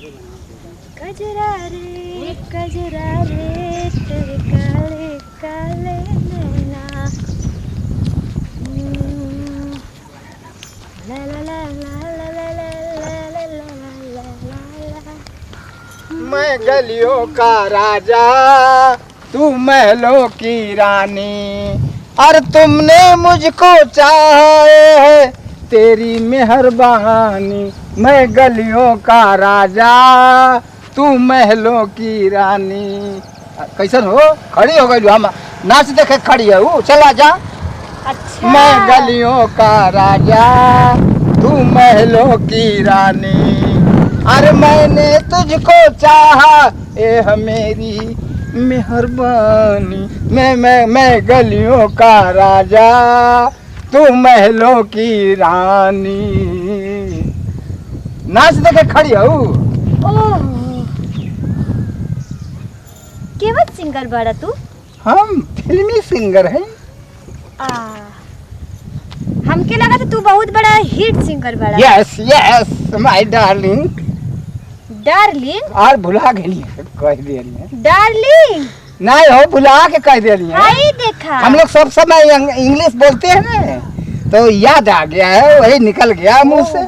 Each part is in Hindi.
कजरा रे तेरे काले काले नैना ला ला ला ला ला ला ला ला ला ला। मैं गलियों का राजा तू महलों की रानी और तुमने मुझको चाहा है तेरी मेहरबानी। मैं गलियों का राजा तू महलों की रानी। कैसन हो? खड़ी हो गई हम नाच देखे खड़ी है वो। चला जा। अच्छा। मैं गलियों का राजा तू महलों की रानी अरे मैंने तुझको चाहा ए मेरी मेहरबानी। मैं गलियों का राजा तू महलों की रानी। नाच देखे खड़ी हो। ओह केवट सिंगर बड़ा तू? हम फिल्मी सिंगर हैं। हमके लगा था तू बहुत बड़ा हिट सिंगर बड़ा। Yes yes my darling. Darling और भुला गई कह दिया। डार्लिंग नहीं हो भुला के कह दिया। हाय देखा हम लोग सब समय इंग्लिश बोलते हैं ना तो याद आ गया है वही निकल गया मुंह से।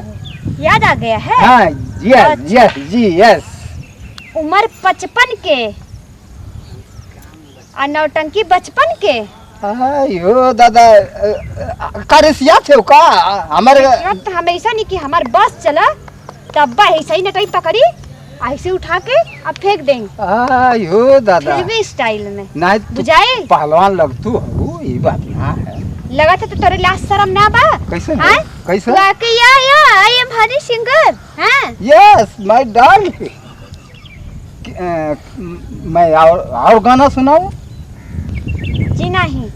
याद आ गया है? हाँ यस यस जी यस। उम्र 55 के और नौटंकी बचपन के। अयो दादा करेसिया थे का हमारे तो हमेशा नहीं कि हमार बस चला तब ऐसा ही नटई पकड़ी ऐसे उठा के अब फेंक देंगे। अयो दादा फिल्मी स्टाइल में नहीं बुझाए पहलवान लगतू हो ये बात ना है। लगा था तो तेरे लाश शर्म ना बा? कैसे हाँ? कैसे? I am Honey singer. हाँ यस माय डार्लिंग। मैं और गाना सुनाऊं? जी नहीं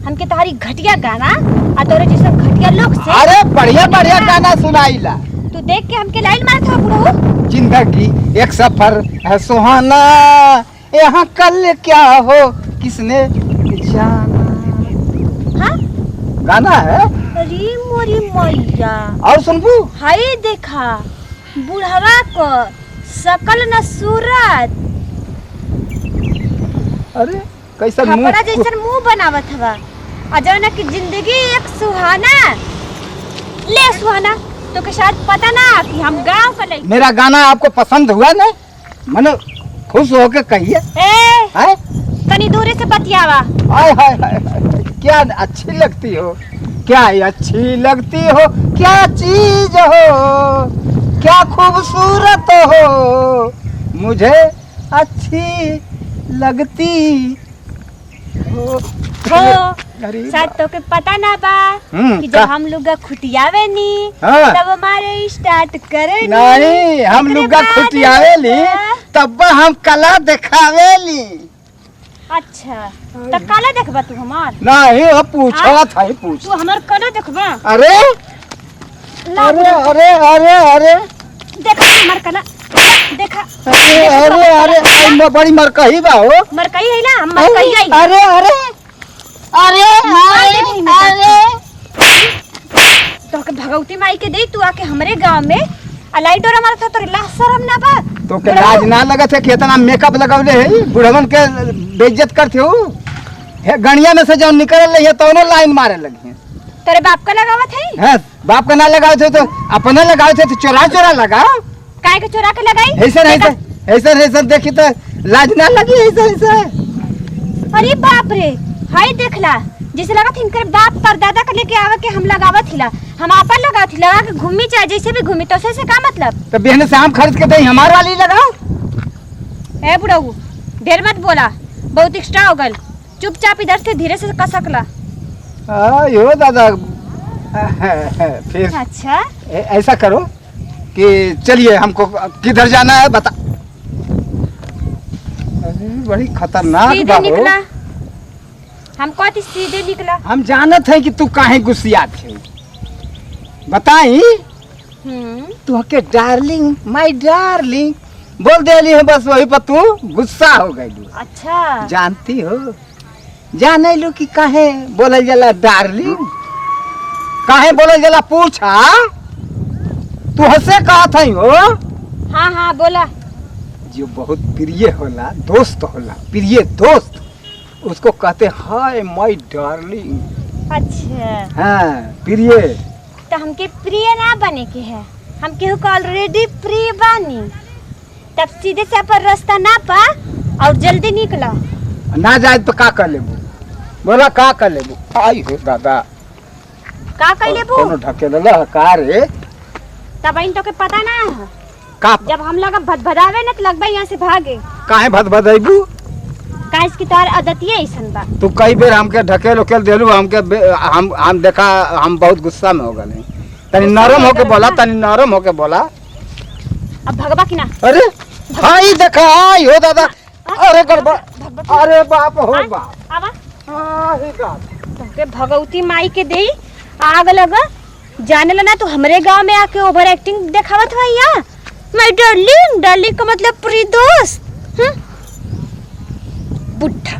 हमके तुम्हारी घटिया गाना और तोरे जैसे घटिया लोग से। अरे बढ़िया बढ़िया गाना सुनाईला। तू देख के हमके लाइन मारत हो बुढ़ऊ। जिंदगी एक सफर है सुहाना यहाँ कल क्या हो किसने जाना। हाँ गाना है। अरे मोरी मैया और सुनबू? हाय देखा बुढ़वा को सकल न सूरत अरे कैसा कपड़ा जैसा मुंह बनावत हवा अजौना की जिंदगी एक सुहाना ले सुहाना तो के शायद पता ना कि हम गांव का लड़की। मेरा गाना आपको पसंद हुआ ना? मन खुश होके कहिए। ए तनी दूर से बतियावा। हाय हाय हाय क्या अच्छी लगती हो क्या अच्छी लगती हो क्या चीज हो क्या खूबसूरत हो मुझे अच्छी लगती हो। शायद तो के पता ना बा कि जब हम लोग खुटियावे नी हाँ। तब हमारे स्टार्ट करे नहीं हम लोग खुटियावे ली तब हम कला दिखावे ली। अच्छा तो कला देखबा तू हमार? नहीं वो पूछो था ही पूछ। तू हमार कला देखबा? अरे अरे अरे अरे अरे देखा हमार कला देखा। अरे अरे अरे मैं बड़ी मरकही बा हो। मरकई है ना हम मरकई आई। अरे अरे अरे अरे तो के भगवती माई के दे तू आके हमरे गांव में अलाई डोरा मारत तो लाश शर्म ना बा? तो के लाज ना लगत है कि इतना मेकअप लगावले है बुढ़वन के बेइज्जत करते हो। गणिया में से जो निकल रही है तो लाइन मारे लगी है। तेरे बाप का लगावत है? हाँ बाप का ना लगाओ थे तो अपने लगाओ थे तो चोरा चोरा लगाओ। काय के चोरा के लगाई? ऐसा देखी तो लाज ना लगी ऐसा ऐसा। अरे बाप रे हाय देखला जैसे लगा थी इनकर बाप परदादा के लेके आवे के हम लगावत हिला हम आपन लगावत हिला लगा के घूमी चाहे जैसे भी घूमी तो से का मतलब? तो बहन से हम खरीद के दे हमार वाली लगाओ। ए बुढ़ऊ ढेर मत बोला बहुत एक्स्ट्रा हो गल चुपचाप इधर से धीरे से कसकला। यो दादा फिर अच्छा ऐसा करो कि चलिए हमको किधर जाना है बता। अरे बड़ी खतरनाक सीधे निकला हमको सीधे निकला। हम जानत है कि तू काहे गुस्सियात है बताई। तू के डार्लिंग माय डार्लिंग बोल देली है बस वही पर तू गुस्सा हो गई। अच्छा जानती हो जाने लो कि काहे बोलल जाला डार्लिंग काहे बोलल जाला पूछा तू हंसे कहत है हो। हाँ हाँ हाँ बोला। जो बहुत प्रिय होला, दोस्त होला, प्रिय दोस्त, उसको कहते हाय माय डार्लिंग। अच्छा हाँ प्रिय। तो हमके प्रिय ना बने के है, हम केहू को ऑलरेडी प्रिय बानी। तब सीधे से अपन रास्ता ना पा और जल्दी निकला। ना जाए तो का कर लेबू? बोला का कर लेबू? आई हो दादा का कर लेबू? कोनो ढकेलला का रे? तब इन तो के पता ना है। का जब हम लोग भदभदावे न तो लगबा यहाँ से भागे। काहे भदभदैबू? काहे की तार आदतिये ऐसन बा। तू कई बेर हमके ढकेल उकेल देलू, हम देखा हम बहुत गुस्सा में हो गए। तनी नरम होके बोला, तनी नरम होके बोला। अब भगवा की ना? अरे हाँ ही देखा आई हो दादा। अरे गड़बड़, अरे बाप हो बाप। आवा हाँ ही का तुमके भगवती माई के देई आग लगा। जाने ला ना तू हमरे गांव में आके ओवर एक्टिंग दिखावत भैया। मैं डार्लिंग, डार्लिंग का मतलब प्रिय दोस्त। बुढ़ा